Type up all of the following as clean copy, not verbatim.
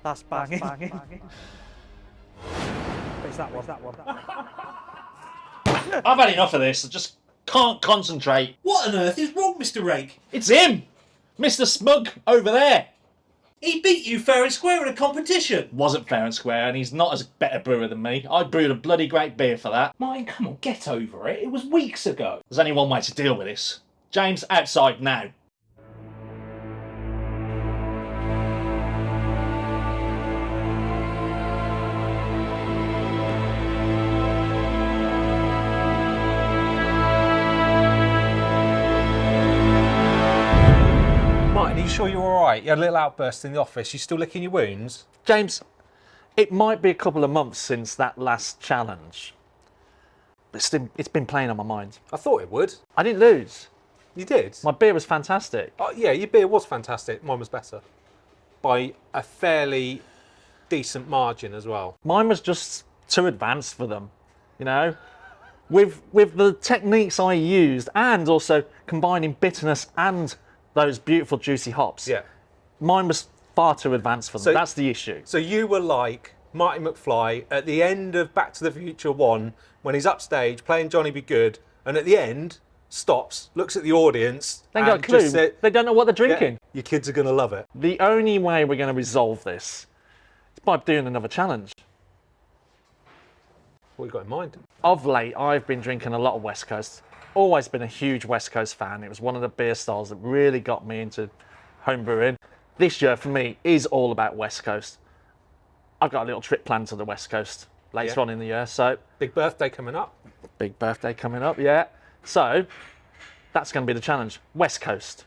That's banging. It's that one. I've had enough of this. I just can't concentrate. What on earth is wrong, Mr. Rake? It's him! Mr. Smug over there. He beat you fair and square in a competition. Wasn't fair and square, and he's not as better brewer than me. I brewed a bloody great beer for that. Martin, come on, get over it. It was weeks ago. There's only one way to deal with this. James, outside now. Martin, are you sure you're all right? You had a little outburst in the office. You still licking your wounds? James, it might be a couple of months since that last challenge. But it's been playing on my mind. I thought it would. I didn't lose. You did? My beer was fantastic. Yeah, your beer was fantastic. Mine was better. By a fairly decent margin as well. Mine was just too advanced for them, you know? With the techniques I used and also combining bitterness and those beautiful juicy hops. Yeah. Mine was far too advanced for them. That's the issue. So you were like Marty McFly at the end of Back to the Future 1 when he's upstage playing Johnny Be Good and at the end stops, looks at the audience. They ain't got a clue. They don't know what they're drinking. Yeah, your kids are going to love it. The only way we're going to resolve this is by doing another challenge. What have you got in mind? Of late, I've been drinking a lot of West Coast. Always been a huge West Coast fan. It was one of the beer styles that really got me into home brewing. This year, for me, is all about West Coast. I've got a little trip planned to the West Coast later on in the year. So big birthday coming up. Big birthday coming up, yeah. So that's going to be the challenge. West Coast.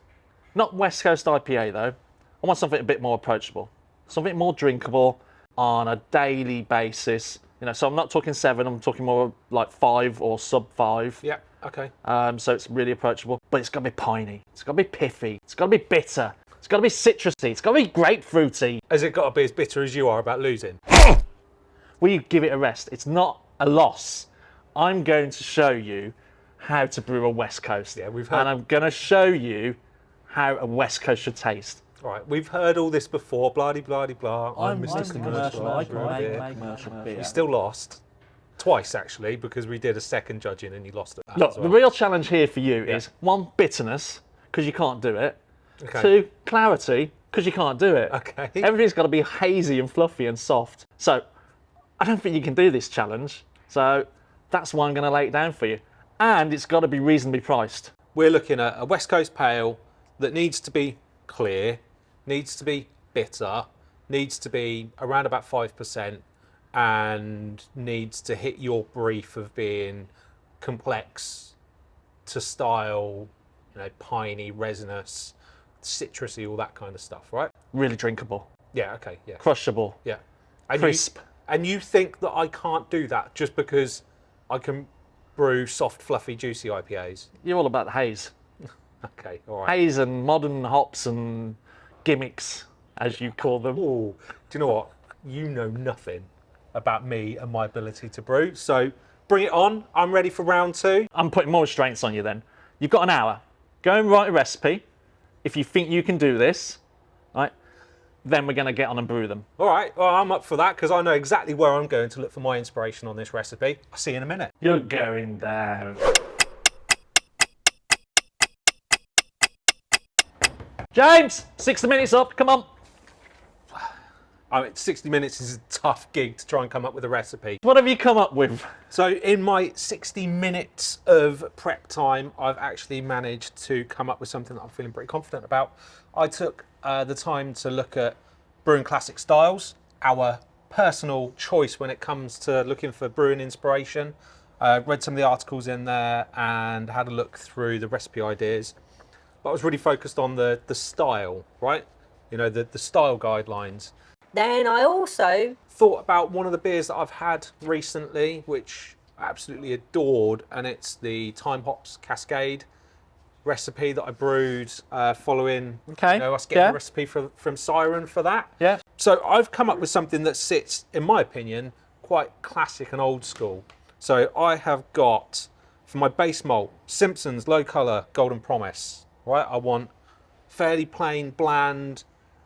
Not West Coast IPA, though. I want something a bit more approachable. Something more drinkable on a daily basis. You know, so I'm not talking 7, I'm talking more like 5 or sub 5. Yeah, okay. So it's really approachable, but it's got to be piney. It's got to be piffy. It's got to be bitter. It's got to be citrusy. It's got to be grapefruity. Has it got to be as bitter as you are about losing? Will you give it a rest? It's not a loss. I'm going to show you how to brew a West Coast. Yeah, we've heard. And I'm going to show you how a West Coast should taste. All right, we've heard all this before. Blah, blah, blah. I'm Mr. Commercial. I can beer. make commercial beer. You still lost. Twice, actually, because we did a second judging and you lost it. Look, the real challenge here for you is 1, bitterness, because you can't do it. Okay. 2, clarity, because you can't do it. Okay. Everything's got to be hazy and fluffy and soft. So I don't think you can do this challenge. So that's why I'm going to lay it down for you. And it's got to be reasonably priced. We're looking at a West Coast pale that needs to be clear, needs to be bitter, needs to be around about 5%, and needs to hit your brief of being complex to style, you know, piney, resinous, citrusy, all that kind of stuff, right? Really drinkable. Yeah, okay, yeah. Crushable. Yeah. And Crisp. And you think that I can't do that just because I can brew soft, fluffy, juicy IPAs? You're all about the haze. Okay, all right. Haze and modern hops and gimmicks, as you call them. Oh, do you know what? You know nothing about me and my ability to brew. So bring it on. I'm ready for round 2. I'm putting more restraints on you then. You've got an hour. Go and write a recipe. If you think you can do this, right, then we're going to get on and brew them. All right, well, I'm up for that because I know exactly where I'm going to look for my inspiration on this recipe. I'll see you in a minute. You're going down. James, 60 minutes up, come on. I mean, 60 minutes is a tough gig to try and come up with a recipe. What have you come up with? So in my 60 minutes of prep time, I've actually managed to come up with something that I'm feeling pretty confident about. I took the time to look at brewing classic styles, our personal choice when it comes to looking for brewing inspiration. Read some of the articles in there and had a look through the recipe ideas. But I was really focused on the style, right? You know, the style guidelines. Then I also thought about one of the beers that I've had recently, which I absolutely adored, and it's the Time Hops Cascade recipe that I brewed following us getting a recipe from Siren for that. Yeah. So I've come up with something that sits, in my opinion, quite classic and old school. So I have got, for my base malt, Simpson's Low Colour Golden Promise, right? I want fairly plain, bland,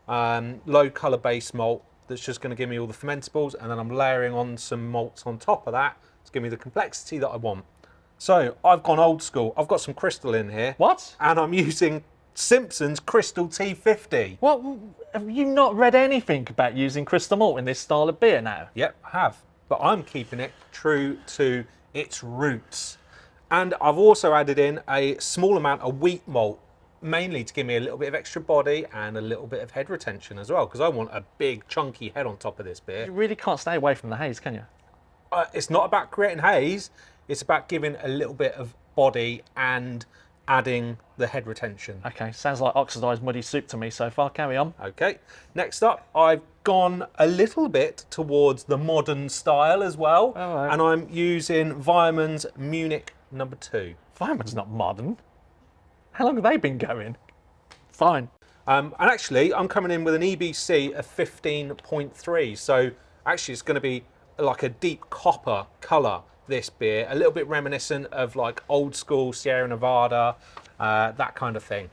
low colour base malt that's just going to give me all the fermentables, and then I'm layering on some malts on top of that to give me the complexity that I want. So I've gone old school. I've got some crystal in here. What? And I'm using Simpson's Crystal T50. What? Have you not read anything about using crystal malt in this style of beer now? Yep, I have. But I'm keeping it true to its roots. And I've also added in a small amount of wheat malt, mainly to give me a little bit of extra body and a little bit of head retention as well, because I want a big chunky head on top of this beer. You really can't stay away from the haze, can you? It's not about creating haze, it's about giving a little bit of body and adding the head retention. Okay, sounds like oxidised muddy soup to me so far. Carry on. Okay, next up, I've gone a little bit towards the modern style as well, All right. and I'm using Weimann's Munich number 2. Fireman's not modern. How long have they been going? Fine. And actually, I'm coming in with an EBC of 15.3, so actually it's going to be like a deep copper colour, this beer, a little bit reminiscent of like old school Sierra Nevada, that kind of thing.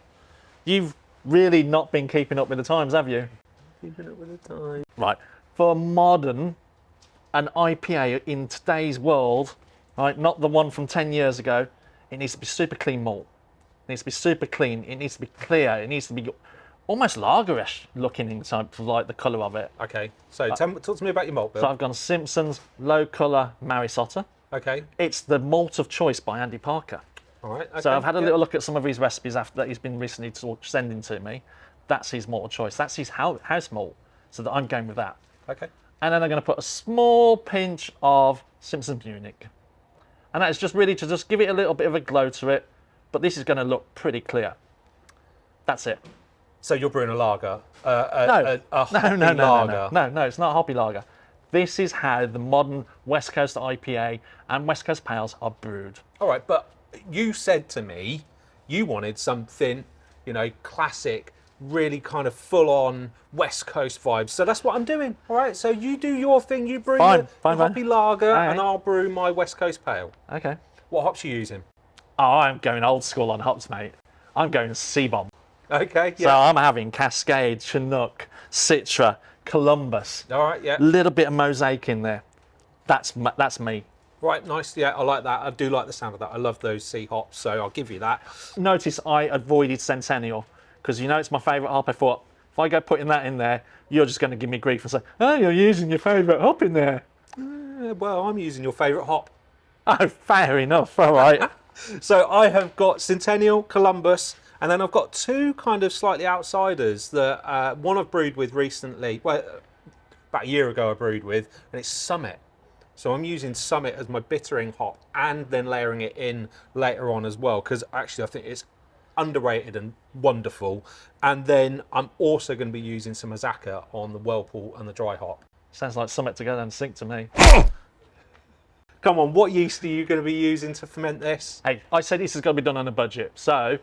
You've really not been keeping up with the times, have you? Keeping it with the time. Right. For modern, an IPA in today's world, right, not the one from 10 years ago, it needs to be super clean malt. It needs to be super clean. It needs to be clear. It needs to be almost lagerish looking in type of like the colour of it. Okay, so talk to me about your malt, Bill. So I've gone Simpson's Low Colour Marisotta. Okay, It's the malt of choice by Andy Parker. all right. Okay. So I've had a yeah. little look at some of his recipes after that he's been recently sending to me. That's his malt of choice. That's his house malt. So that I'm going with that. Okay. And then I'm going to put a small pinch of Simpson's Munich. And that is just really to just give it a little bit of a glow to it. But this is going to look pretty clear. That's it. So you're brewing a lager? No, a hoppy no, lager. no, it's not a hoppy lager. This is how the modern West Coast IPA and West Coast Pales are brewed. All right, but you said to me you wanted something, you know, classic, really kind of full-on West Coast vibes. So that's what I'm doing. All right, so you do your thing. You brew Fine, your fine. hoppy lager, All right. and I'll brew my West Coast Pale. Okay. What hops are you using? Oh, I'm going old school on hops, mate. I'm going C-bomb. Okay, So yeah. I'm having Cascade, Chinook, Citra, Columbus. All right, yeah. Little bit of mosaic in there. That's me. Right, nice. Yeah, I like that. I do like the sound of that. I love those C hops, so I'll give you that. Notice I avoided Centennial because you know it's my favourite hop. I thought if I go putting that in there, you're just going to give me grief and say, "Oh, you're using your favourite hop in there." Well, I'm using your favourite hop. Oh, fair enough. All right. So I have got Centennial, Columbus, and then I've got two kind of slightly outsiders that one I've brewed with recently. Well, about a year ago I brewed with, and it's Summit. So I'm using Summit as my bittering hop and then layering it in later on as well, because actually I think it's underrated and wonderful. And then I'm also going to be using some Azaka on the Whirlpool and the dry hop. Sounds like something to go and sync to me. Come on, what yeast are you going to be using to ferment this? Hey, I said this is going to be done on a budget. So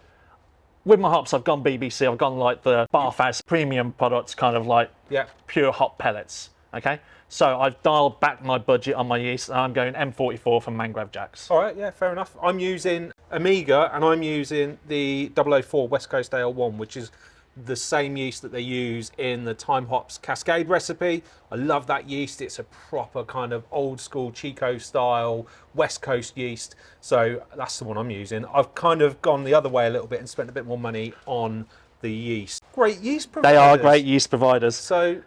with my hops, I've gone BBC. I've gone like the Barfhouse premium products, kind of like Yeah. pure hop pellets. Okay. So I've dialed back my budget on my yeast, and I'm going M44 from Mangrove Jacks. All right, yeah, fair enough. I'm using Amiga, and I'm using the 004 West Coast Ale 1, which is the same yeast that they use in the Time Hops Cascade recipe. I love that yeast. It's a proper kind of old school Chico style West Coast yeast. So that's the one I'm using. I've kind of gone the other way a little bit and spent a bit more money on the yeast. Great yeast providers. They are great yeast providers. So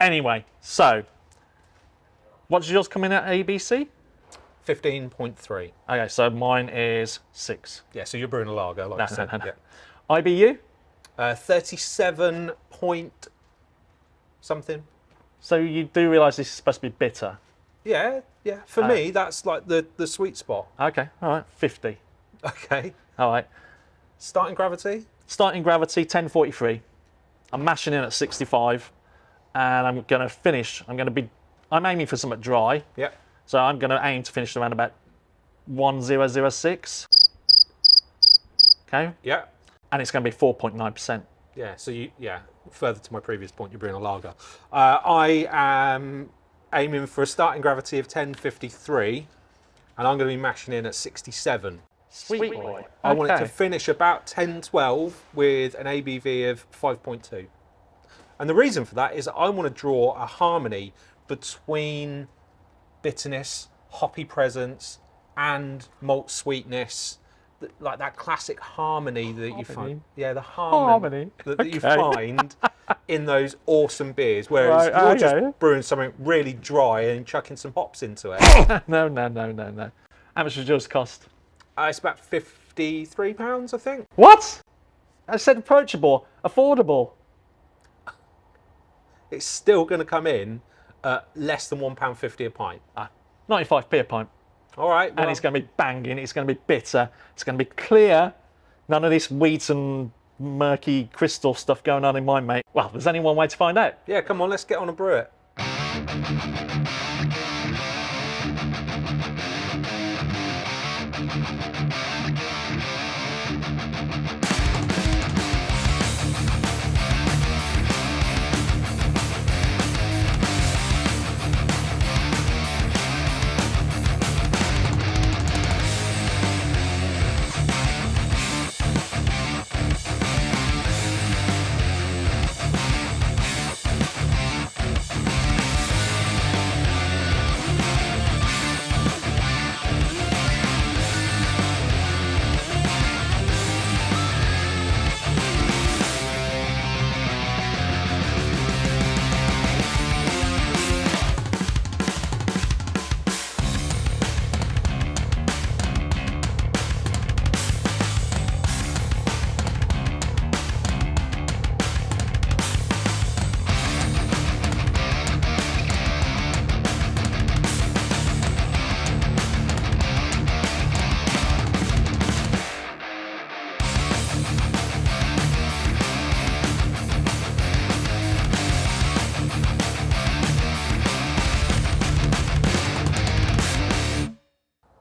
Anyway, so what's yours coming at ABC? 15.3. Okay, so mine is 6. Yeah, so you're brewing a lager, like I said. no. Yeah. IBU? 37 point something. So you do realise this is supposed to be bitter. Yeah, yeah. For me, that's like the sweet spot. Okay, all right, 50. Okay. All right. Starting gravity. Starting gravity, 1043. I'm mashing in at 65, and I'm going to finish. I'm aiming for something dry, Yeah. so I'm going to aim to finish around about 1006. Okay, Yeah. and it's going to be 4.9%. Yeah. So further to my previous point, you're brewing a lager. I am aiming for a starting gravity of 1053, and I'm going to be mashing in at 67. Sweet boy. I want it to finish about 1012 with an ABV of 5.2. And the reason for that is I want to draw a harmony between bitterness, hoppy presence, and malt sweetness. Like that classic harmony that you find. Yeah, the harmony that you find in those awesome beers. Whereas Right, you're okay. just brewing something really dry and chucking some hops into it. No. How much does yours cost? It's about £53, I think. What? I said approachable, affordable. It's still going to come in at less than £1.50 a pint. 95p a pint. All right. And it's going to be banging, it's going to be bitter, it's going to be clear. None of this wheat and murky crystal stuff going on in mine, mate. Well, there's only one way to find out. Yeah, come on, let's get on and brew it.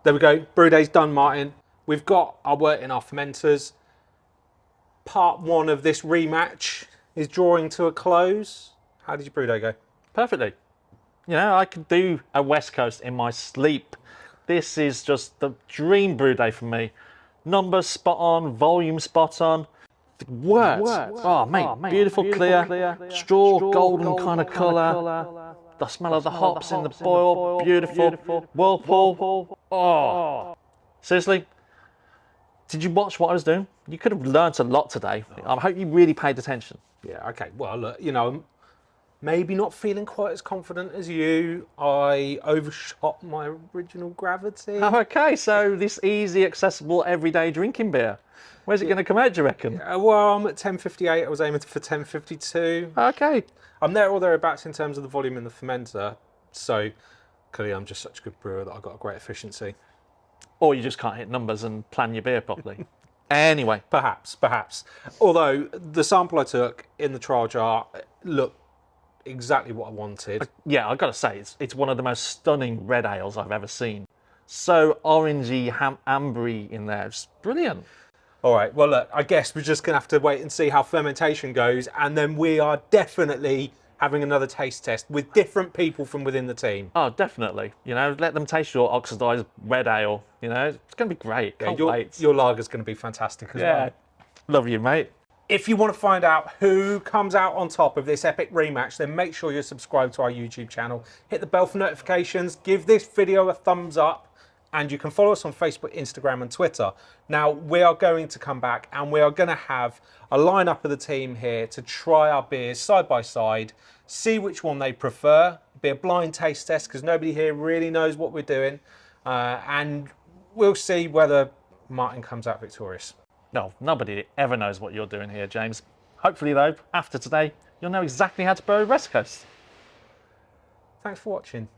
There we go. Brew day's done, Martin. We've got our work in our fermenters. Part one of this rematch is drawing to a close. How did your brew day go? Perfectly. You know, I could do a West Coast in my sleep. This is just the dream brew day for me. Numbers spot on, volume spot on. The words. Oh, mate, beautiful, clear, straw, golden kind of colour. The smell of the hops in the boil, beautiful. Whirlpool. Oh. Seriously, did you watch what I was doing? You could have learnt a lot today. I hope you really paid attention. Yeah, okay. Well, look, you know, maybe not feeling quite as confident as you. I overshot my original gravity. Oh, okay, so this easy, accessible, everyday drinking beer. Where's it going to come out, do you reckon? Well, I'm at 10:58. I was aiming for 10:52. Okay. I'm there or thereabouts in terms of the volume in the fermenter. So clearly I'm just such a good brewer that I've got a great efficiency. Or you just can't hit numbers and plan your beer properly. Anyway. Perhaps. Although the sample I took in the trial jar looked exactly what I wanted. Yeah, I've got to say, it's one of the most stunning red ales I've ever seen. So orangey, ambery in there. It's brilliant. All right, well, look, I guess we're just going to have to wait and see how fermentation goes, and then we are definitely having another taste test with different people from within the team. Oh, definitely. You know, let them taste your oxidised red ale. You know, it's going to be great. Can't wait. Your lager's going to be fantastic as well. Love you, mate. If you want to find out who comes out on top of this epic rematch, then make sure you're subscribed to our YouTube channel. Hit the bell for notifications. Give this video a thumbs up. And you can follow us on Facebook, Instagram, and Twitter. Now, we are going to come back and we are going to have a lineup of the team here to try our beers side by side, see which one they prefer. It'll be a blind taste test because nobody here really knows what we're doing. And we'll see whether Martin comes out victorious. No, nobody ever knows what you're doing here, James. Hopefully, though, after today, you'll know exactly how to brew West Coast. Thanks for watching.